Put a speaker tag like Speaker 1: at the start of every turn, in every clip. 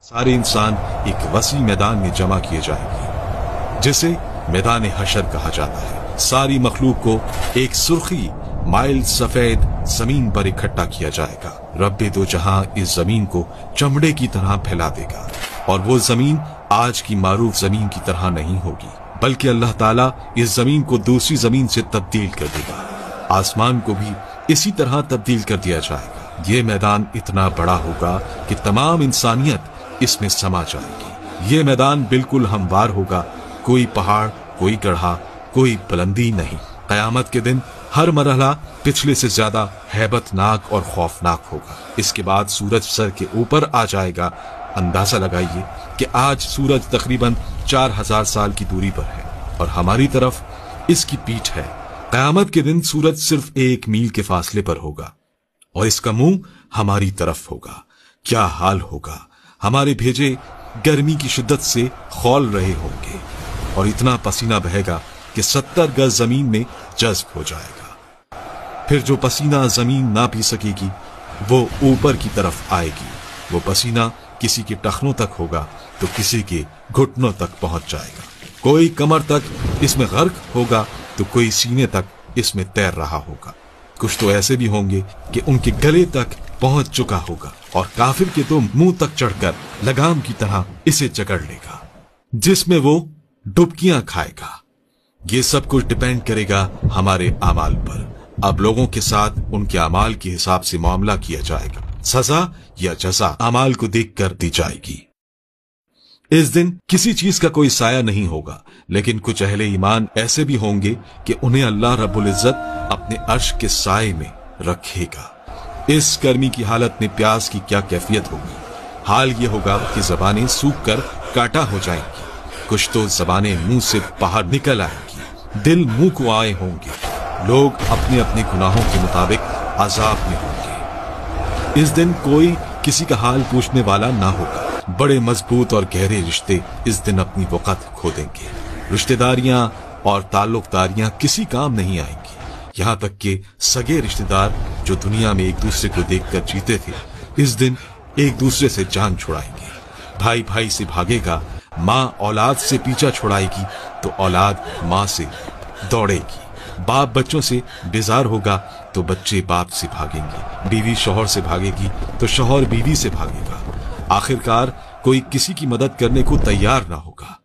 Speaker 1: सारे इंसान एक वसी मैदान में जमा किए जाएंगे जिसे मैदान हशर कहा जाता है। सारी मखलूक को एक सुर्खी माइल सफेद जमीन पर इकट्ठा किया जाएगा। रब्बे दो जहां इस जमीन को चमड़े की तरह फैला देगा और वो जमीन आज की मारूफ जमीन की तरह नहीं होगी, बल्कि अल्लाह ताला इस जमीन को दूसरी जमीन से तब्दील कर देगा। आसमान को भी इसी तरह तब्दील कर दिया जाएगा। ये मैदान इतना बड़ा होगा कि तमाम इंसानियत इसमें समा जाएगी। ये मैदान बिल्कुल हमवार होगा, कोई पहाड़, कोई गढ़ा, कोई बुलंदी नहीं। कयामत के दिन हर मरहला पिछले से ज्यादा हैबतनाक और खौफनाक होगा। इसके बाद सूरज सर के ऊपर आ जाएगा। अंदाजा लगाइए कि आज सूरज तकरीबन 4000 साल की दूरी पर है और हमारी तरफ इसकी पीठ है। कयामत के दिन सूरज सिर्फ 1 मील के फासले पर होगा और इसका मुंह हमारी तरफ होगा। क्या हाल होगा। हमारे भेजे गर्मी की शिद्दत से खौल रहे होंगे और इतना पसीना बहेगा कि 70 गज जमीन में जज्ब हो जाएगा। फिर जो पसीना जमीन ना पी सकेगी वो ऊपर की तरफ आएगी। वो पसीना किसी के टखनों तक होगा तो किसी के घुटनों तक पहुंच जाएगा। कोई कमर तक इसमें गर्क होगा तो कोई सीने तक इसमें तैर रहा होगा। कुछ तो ऐसे भी होंगे कि उनके गले तक पहुंच चुका होगा और काफिर के तो मुंह तक चढ़कर लगाम की तरह इसे जकड़ लेगा, जिसमें वो डुबकियां खाएगा। ये सब कुछ डिपेंड करेगा हमारे अमाल पर। अब लोगों के साथ उनके अमाल के हिसाब से मामला किया जाएगा। सजा या जजा अमाल को देखकर दी जाएगी। इस दिन किसी चीज का कोई साया नहीं होगा, लेकिन कुछ अहले ईमान ऐसे भी होंगे कि उन्हें अल्लाह रब्बुल इज्जत अपने अर्श के साए में रखेगा। इस गर्मी की हालत में प्यास की क्या कैफियत होगी। हाल ये होगा कि जबानें सूख कर काटा हो जाएंगी। कुछ तो जबानें मुंह से बाहर निकल आएंगी। दिल मुंह को आए होंगे। लोग अपने अपने गुनाहों के मुताबिक अजाब में होंगे। इस दिन कोई किसी का हाल पूछने वाला ना होगा। बड़े मजबूत और गहरे रिश्ते इस दिन अपनी वक़्त खो देंगे। रिश्तेदारियां और ताल्लुकदारियां किसी काम नहीं आएंगी। यहाँ तक कि सगे रिश्तेदार जो दुनिया में एक दूसरे को देखकर जीते थे, इस दिन एक दूसरे से जान छुड़ाएंगे। भाई भाई से भागेगा, माँ औलाद से पीछा छुड़ाएगी तो औलाद माँ से दौड़ेगी। बाप बच्चों से बेजार होगा तो बच्चे बाप से भागेंगे। बीवी शौहर से भागेगी तो शौहर बीवी से भागेगा। आखिरकार कोई किसी की मदद करने को तैयार ना होगा।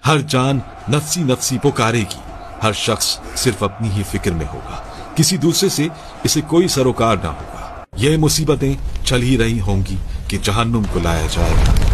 Speaker 1: हर जान नफसी नफसी पुकारेगी। हर शख्स सिर्फ अपनी ही फिक्र में होगा। किसी दूसरे से इसे कोई सरोकार ना होगा। यह मुसीबतें चल ही रही होंगी कि जहन्नुम को लाया जाएगा।